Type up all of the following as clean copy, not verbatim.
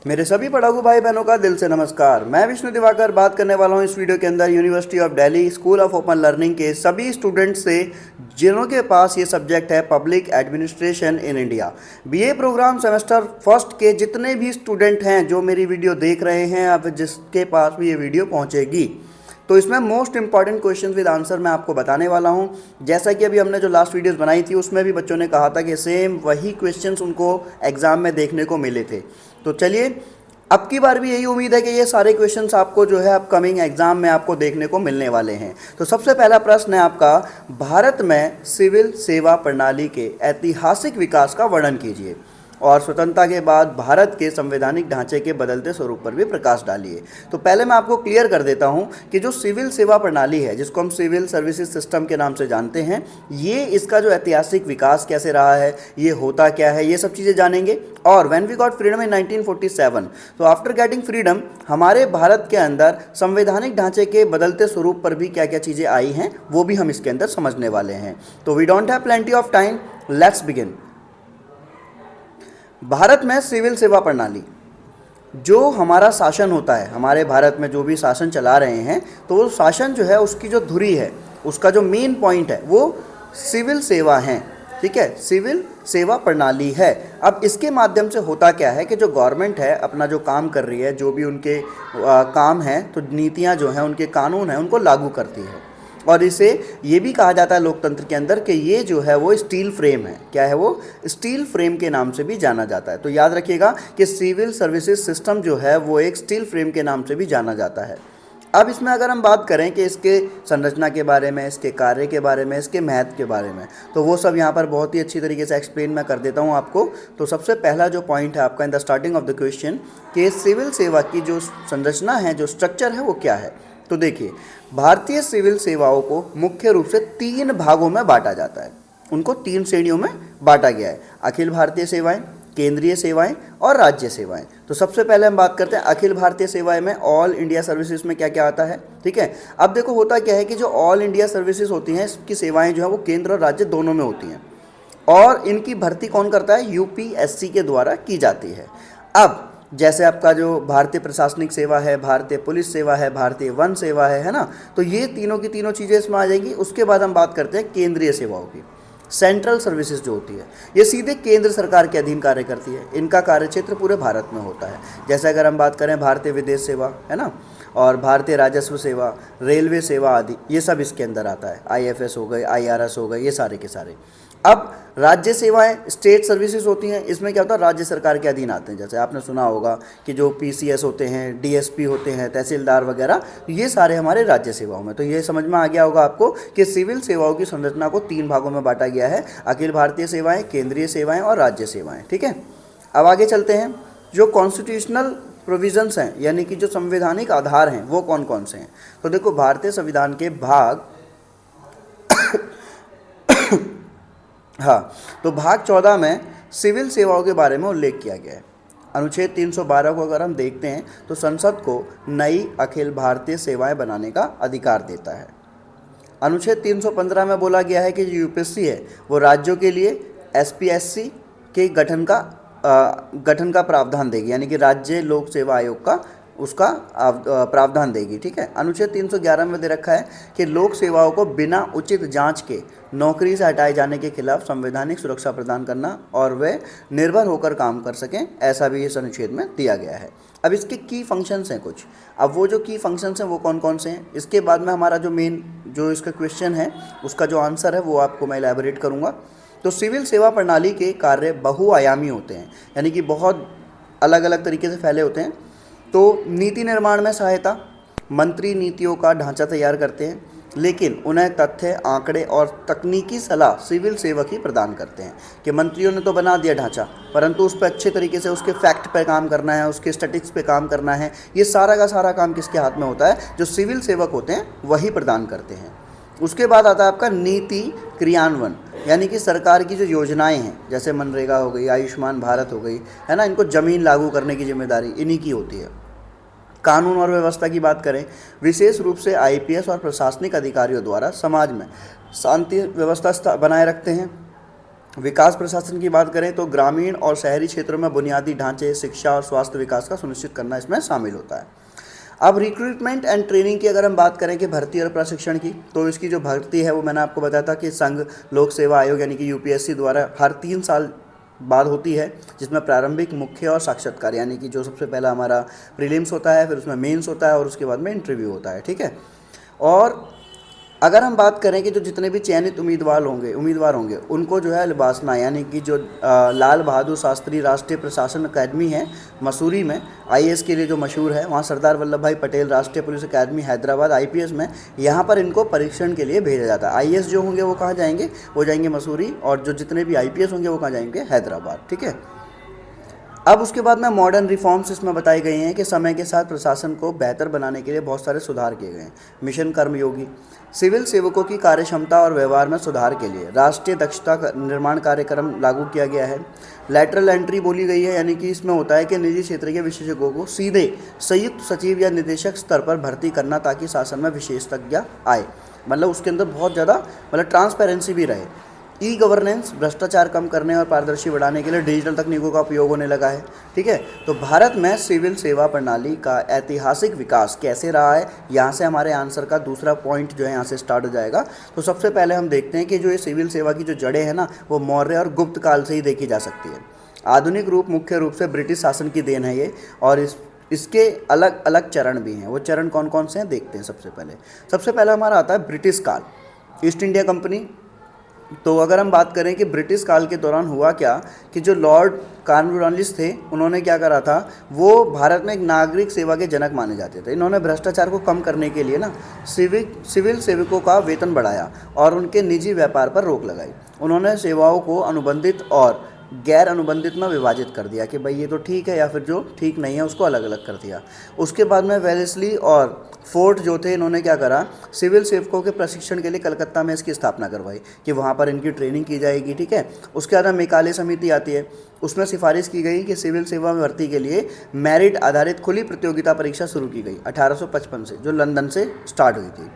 मेरे सभी पढ़ाकू भाई बहनों का दिल से नमस्कार। मैं विष्णु दिवाकर बात करने वाला हूं इस वीडियो के अंदर university of Delhi school of open learning के सभी स्टूडेंट्स से जिनों के पास ये सब्जेक्ट है public administration in India. BA program semester first के जितने भी स्टूडेंट हैं जो मेरी वीडियो देख रहे हैं, अब जिसके पास भी ये वीडियो पहुँचेगी, तो इसमें most important question with answer मैं आपको बताने वाला हूं। जैसा कि अभी हमने जो लास्ट वीडियोस बनाई थी उसमें भी बच्चों ने कहा था कि सेम वही क्वेश्चंस उनको एग्ज़ाम में देखने को मिले थे। तो चलिए, अब की बार भी यही उम्मीद है कि ये सारे क्वेश्चंस आपको जो है अपकमिंग एग्जाम में आपको देखने को मिलने वाले हैं। तो सबसे पहला प्रश्न है आपका, भारत में सिविल सेवा प्रणाली के ऐतिहासिक विकास का वर्णन कीजिए और स्वतंत्रता के बाद भारत के संवैधानिक ढांचे के बदलते स्वरूप पर भी प्रकाश डालिए। तो पहले मैं आपको क्लियर कर देता हूं कि जो सिविल सेवा प्रणाली है, जिसको हम सिविल सर्विसेज सिस्टम के नाम से जानते हैं, ये इसका जो ऐतिहासिक विकास कैसे रहा है, ये होता क्या है, ये सब चीज़ें जानेंगे। और when we got freedom in 1947, तो आफ्टर गेटिंग फ्रीडम हमारे भारत के अंदर संवैधानिक ढांचे के बदलते स्वरूप पर भी क्या क्या चीज़ें आई हैं वो भी हम इसके अंदर समझने वाले हैं। तो we don't have plenty of time, let's begin. Bharat में सिविल सेवा प्रणाली, जो हमारा शासन होता है, हमारे भारत में जो भी शासन चला रहे हैं, तो वो शासन जो है उसकी जो धुरी है, उसका जो मेन पॉइंट है वो सिविल सेवा है। ठीक है, सिविल सेवा प्रणाली है। अब इसके माध्यम से होता क्या है कि जो गवर्नमेंट है अपना जो काम कर रही है, जो भी उनके काम हैं, तो नीतियाँ जो हैं, उनके कानून हैं, उनको लागू करती है। और इसे ये भी कहा जाता है लोकतंत्र के अंदर कि ये जो है वो स्टील फ्रेम है। क्या है वो? स्टील फ्रेम के नाम से भी जाना जाता है। तो याद रखिएगा कि सिविल सर्विसेज सिस्टम जो है वो एक स्टील फ्रेम के नाम से भी जाना जाता है। अब इसमें अगर हम बात करें कि इसके संरचना के बारे में, इसके कार्य के बारे में, इसके महत्व के बारे में, तो वो सब यहाँ पर बहुत ही अच्छी तरीके से एक्सप्लेन मैं कर देता हूँ आपको। तो सबसे पहला जो पॉइंट है आपका in the starting of the question कि सिविल सेवा की जो संरचना है, जो स्ट्रक्चर है, वो क्या है। तो देखिए, भारतीय सिविल सेवाओं को मुख्य रूप से 3 भागों में बांटा जाता है। उनको 3 श्रेणियों में बांटा गया है: अखिल भारतीय सेवाएं, केंद्रीय सेवाएं और राज्य सेवाएं। तो सबसे पहले हम बात करते हैं अखिल भारतीय सेवाएं में ऑल इंडिया सर्विसेज में क्या क्या आता है। ठीक है, अब देखो होता क्या है कि जो ऑल इंडिया सर्विसेज होती हैं, इसकी सेवाएं जो है वो केंद्र और राज्य दोनों में होती हैं और इनकी भर्ती कौन करता है? यूपीएससी के द्वारा की जाती है। अब जैसे आपका जो भारतीय प्रशासनिक सेवा है, भारतीय पुलिस सेवा है, भारतीय वन सेवा है ना, तो ये तीनों की तीनों चीज़ें इसमें आ जाएंगी। उसके बाद हम बात करते हैं केंद्रीय सेवाओं की। सेंट्रल सर्विसेज जो होती है, ये सीधे केंद्र सरकार के अधीन कार्य करती है। इनका कार्यक्षेत्र पूरे भारत में होता है। जैसे अगर हम बात करें भारतीय विदेश सेवा, है ना, और भारतीय राजस्व सेवा, रेलवे सेवा आदि, ये सब इसके अंदर आता है। आईएफएस हो गए, आईआरएस हो गए, ये सारे के सारे। अब राज्य सेवाएं, स्टेट सर्विसेज होती हैं, इसमें क्या होता है? राज्य सरकार के अधीन आते हैं। जैसे आपने सुना होगा कि जो पीसीएस होते हैं, डीएसपी होते हैं, तहसीलदार वगैरह, ये सारे हमारे राज्य सेवाओं में। तो ये समझ में आ गया होगा आपको कि सिविल सेवाओं की संरचना को 3 भागों में बांटा गया है: अखिल भारतीय सेवाएं, केंद्रीय सेवाएं और राज्य सेवाएं। ठीक है, अब आगे चलते हैं। जो कॉन्स्टिट्यूशनल प्रोविजंस हैं, यानी कि जो संवैधानिक आधार हैं, वो कौन कौन से हैं। तो देखो, भारतीय संविधान के भाग तो भाग 14 में सिविल सेवाओं के बारे में उल्लेख किया गया है। अनुच्छेद 312 को अगर हम देखते हैं तो संसद को नई अखिल भारतीय सेवाएं बनाने का अधिकार देता है। अनुच्छेद 315 में बोला गया है कि जो यूपीएससी है वो राज्यों के लिए एसपीएससी के गठन का प्रावधान देगी, यानी कि राज्य लोक सेवा आयोग का उसका प्रावधान देगी। ठीक है, अनुच्छेद 311 में दे रखा है कि लोक सेवाओं को बिना उचित जांच के नौकरी से हटाए जाने के खिलाफ संवैधानिक सुरक्षा प्रदान करना और वे निर्भर होकर काम कर सकें, ऐसा भी इस अनुच्छेद में दिया गया है। अब इसके की फंक्शंस हैं कुछ। अब वो जो की फंक्शंस हैं वो कौन कौन से हैं, इसके बाद में हमारा जो मेन जो इसका क्वेश्चन है उसका जो आंसर है वो आपको मैं एलैबोरेट करूँगा। तो सिविल सेवा प्रणाली के कार्य बहुआयामी होते हैं, यानी कि बहुत अलग अलग तरीके से फैले होते हैं। तो नीति निर्माण में सहायता, मंत्री नीतियों का ढांचा तैयार करते हैं, लेकिन उन्हें तथ्य, आंकड़े और तकनीकी सलाह सिविल सेवक ही प्रदान करते हैं। कि मंत्रियों ने तो बना दिया ढांचा, परंतु उस पर अच्छे तरीके से उसके फैक्ट पे काम करना है, उसके स्टैटिस्टिक्स पे काम करना है, ये सारा का सारा काम किसके हाथ में होता है? जो सिविल सेवक होते हैं वही प्रदान करते हैं। उसके बाद आता है आपका नीति क्रियान्वयन, यानी कि सरकार की जो योजनाएं हैं, जैसे मनरेगा हो गई, आयुष्मान भारत हो गई, है ना, इनको ज़मीन लागू करने की जिम्मेदारी इन्हीं की होती है। कानून और व्यवस्था की बात करें, विशेष रूप से आईपीएस और प्रशासनिक अधिकारियों द्वारा समाज में शांति व्यवस्था बनाए रखते हैं। विकास प्रशासन की बात करें तो ग्रामीण और शहरी क्षेत्रों में बुनियादी ढांचे, शिक्षा और स्वास्थ्य विकास का सुनिश्चित करना इसमें शामिल होता है। अब रिक्रूटमेंट एंड ट्रेनिंग की अगर हम बात करें कि भर्ती और प्रशिक्षण की, तो इसकी जो भर्ती है वो मैंने आपको बताया था कि संघ लोक सेवा आयोग यानी कि यूपीएससी द्वारा हर 3 साल बाद होती है, जिसमें प्रारंभिक, मुख्य और साक्षात्कार, यानी कि जो सबसे पहला हमारा प्रीलिम्स होता है, फिर उसमें मेंस होता है और उसके बाद में इंटरव्यू होता है, ठीक है। और अगर हम बात करें कि जो जितने भी चयनित उम्मीदवार होंगे उनको जो है लिबासना, यानी कि जो लाल बहादुर शास्त्री राष्ट्रीय प्रशासन अकादमी है मसूरी में, आईएएस के लिए जो मशहूर है, वहाँ सरदार वल्लभ भाई पटेल राष्ट्रीय पुलिस अकादमी हैदराबाद आईपीएस में, यहाँ पर इनको परीक्षण के लिए भेजा जाता है। आईएएस जो होंगे वो कहाँ जाएंगे, वो जाएंगे मसूरी, और जो जितने भी आईपीएस होंगे वो कहाँ जाएंगे, हैदराबाद, ठीक है। अब उसके बाद में मॉडर्न रिफॉर्म्स इसमें बताई गई हैं कि समय के साथ प्रशासन को बेहतर बनाने के लिए बहुत सारे सुधार किए गए हैं। मिशन कर्मयोगी, सिविल सेवकों की कार्यक्षमता और व्यवहार में सुधार के लिए राष्ट्रीय दक्षता निर्माण कार्यक्रम लागू किया गया है। लैटरल एंट्री बोली गई है, यानी कि इसमें होता है कि निजी क्षेत्र के विशेषज्ञों को सीधे संयुक्त सचिव या निदेशक स्तर पर भर्ती करना, ताकि शासन में विशेषज्ञ आए, मतलब उसके अंदर बहुत ज़्यादा मतलब ट्रांसपेरेंसी भी रहे। ई गवर्नेंस, भ्रष्टाचार कम करने और पारदर्शी बढ़ाने के लिए डिजिटल तकनीकों का उपयोग होने लगा है, ठीक है। तो भारत में सिविल सेवा प्रणाली का ऐतिहासिक विकास कैसे रहा है, यहाँ से हमारे आंसर का दूसरा पॉइंट जो है यहाँ से स्टार्ट हो जाएगा। तो सबसे पहले हम देखते हैं कि जो ये सिविल सेवा की जो जड़ें हैं ना, वो मौर्य और गुप्त काल से ही देखी जा सकती है। आधुनिक रूप मुख्य रूप से ब्रिटिश शासन की देन है ये, और इसके अलग अलग चरण भी हैं। वो चरण कौन कौन से हैं देखते हैं। सबसे पहले हमारा आता है ब्रिटिश काल, ईस्ट इंडिया कंपनी। तो अगर हम बात करें कि ब्रिटिश काल के दौरान हुआ क्या, कि जो लॉर्ड कॉर्नवालिस थे, उन्होंने क्या करा था, वो भारत में एक नागरिक सेवा के जनक माने जाते थे। इन्होंने भ्रष्टाचार को कम करने के लिए ना सिविल सेवकों का वेतन बढ़ाया और उनके निजी व्यापार पर रोक लगाई। उन्होंने सेवाओं को अनुबंधित और गैर अनुबंधित में विभाजित कर दिया कि भाई ये तो ठीक है या फिर जो ठीक नहीं है उसको अलग अलग कर दिया। उसके बाद में वेलेस्ली और फोर्ट जो थे, इन्होंने क्या करा, सिविल सेवकों के प्रशिक्षण के लिए कलकत्ता में इसकी स्थापना करवाई कि वहाँ पर इनकी ट्रेनिंग की जाएगी, ठीक है। उसके बाद में मेकाले समिति आती है, उसमें सिफारिश की गई कि सिविल सेवा में भर्ती के लिए मेरिट आधारित खुली प्रतियोगिता परीक्षा शुरू की गई 1855 से, जो लंदन से स्टार्ट हुई थी।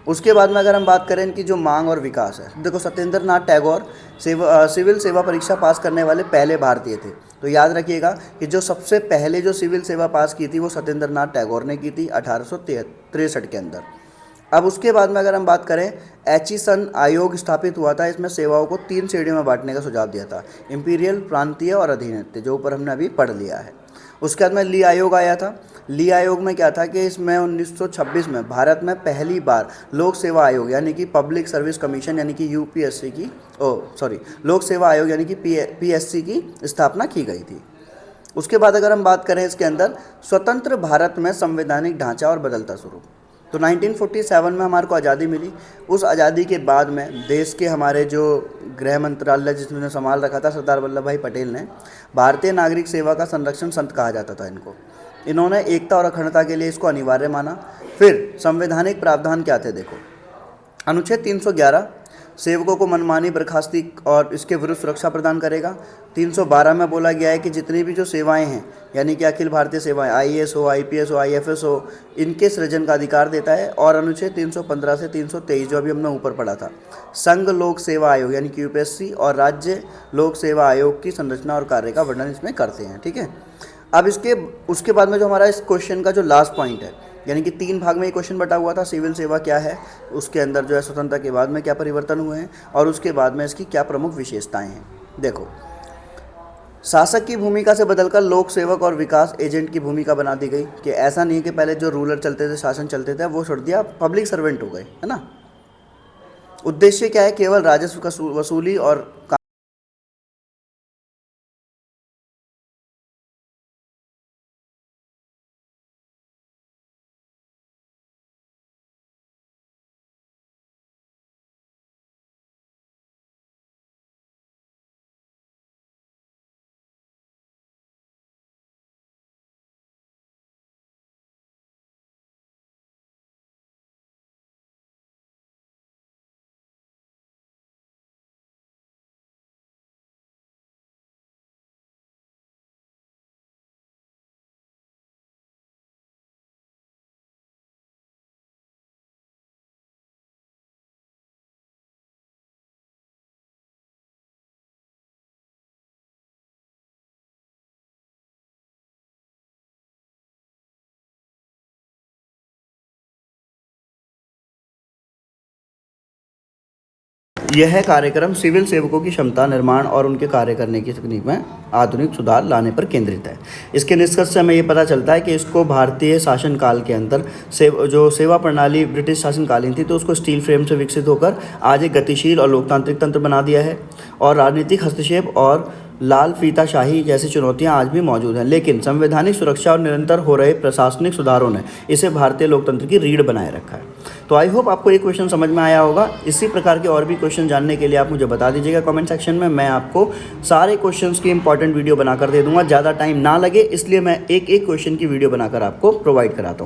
उसके बाद में अगर हम बात करें इनकी जो मांग और विकास है, देखो सत्येंद्र नाथ टैगोर सिविल सेवा परीक्षा पास करने वाले पहले भारतीय थे। तो याद रखिएगा कि जो सबसे पहले जो सिविल सेवा पास की थी वो सत्येंद्र नाथ टैगोर ने की थी 1863 के अंदर। अब उसके बाद में अगर हम बात करें, एचिसन आयोग स्थापित हुआ था। इसमें सेवाओं को 3 श्रेणियों में बांटने का सुझाव दिया था, इंपीरियल, प्रांतीय और अधीनस्थ, जो ऊपर हमने अभी पढ़ लिया है। उसके बाद में ली आयोग आया था। ली आयोग में क्या था कि इसमें 1926 में भारत में पहली बार लोक सेवा आयोग यानी कि पब्लिक सर्विस कमीशन यानी कि यूपीएससी की लोक सेवा आयोग यानी कि पीएससी की स्थापना की गई थी। उसके बाद अगर हम बात करें इसके अंदर स्वतंत्र भारत में संवैधानिक ढांचा और बदलता स्वरूप, तो 1947 में हमारे को आज़ादी मिली। उस आज़ादी के बाद में देश के हमारे जो गृह मंत्रालय जिसने संभाल रखा था सरदार वल्लभ भाई पटेल ने, भारतीय नागरिक सेवा का संरक्षण संत कहा जाता था इनको। इन्होंने एकता और अखंडता के लिए इसको अनिवार्य माना। फिर संवैधानिक प्रावधान क्या थे देखो, अनुच्छेद 311 सेवकों को मनमानी बर्खास्ती और इसके विरुद्ध सुरक्षा प्रदान करेगा। 312 में बोला गया है कि जितनी भी जो सेवाएं हैं यानी कि अखिल भारतीय सेवाएं, आईएएस हो, आईपीएस हो, आईएफएस हो, इनके सृजन का अधिकार देता है। और अनुच्छेद 315 से 323 जो अभी हमने ऊपर पढ़ा था, संघ लोक सेवा आयोग यानी कि यूपीएससी और राज्य लोक सेवा आयोग की संरचना और कार्य का वर्णन इसमें करते हैं, ठीक है। अब उसके बाद में जो हमारा इस क्वेश्चन का जो लास्ट पॉइंट है, यानी कि 3 भाग में ये क्वेश्चन बटा हुआ था, सिविल सेवा क्या है, उसके अंदर जो है स्वतंत्रता के बाद में क्या परिवर्तन हुए हैं और उसके बाद में इसकी क्या प्रमुख विशेषताएं हैं। देखो, शासक की भूमिका से बदलकर लोक सेवक और विकास एजेंट की भूमिका बना दी गई कि ऐसा नहीं कि पहले जो रूलर चलते थे, शासन चलते थे, वो छोड़ दिया, पब्लिक सर्वेंट हो गए, है ना। उद्देश्य क्या है, केवल राजस्व का वसूली और यह कार्यक्रम सिविल सेवकों की क्षमता निर्माण और उनके कार्य करने की तकनीक में आधुनिक सुधार लाने पर केंद्रित है। इसके निष्कर्ष से हमें ये पता चलता है कि इसको भारतीय शासनकाल के अंदर जो सेवा प्रणाली ब्रिटिश शासनकालीन थी तो उसको स्टील फ्रेम से विकसित होकर आज एक गतिशील और लोकतांत्रिक तंत्र बना दिया है। और राजनीतिक हस्तक्षेप और लाल फीताशाही जैसी चुनौतियां आज भी मौजूद हैं, लेकिन संवैधानिक सुरक्षा और निरंतर हो रहे प्रशासनिक सुधारों ने इसे भारतीय लोकतंत्र की रीढ़ बनाए रखा है। तो आई होप आपको ये क्वेश्चन समझ में आया होगा। इसी प्रकार के और भी क्वेश्चन जानने के लिए आप मुझे बता दीजिएगा कमेंट सेक्शन में। मैं आपको सारे क्वेश्चंस की इंपॉर्टेंट वीडियो बनाकर दे दूंगा, ज़्यादा टाइम ना लगे इसलिए मैं एक एक क्वेश्चन की वीडियो बनाकर आपको प्रोवाइड कराता हूँ।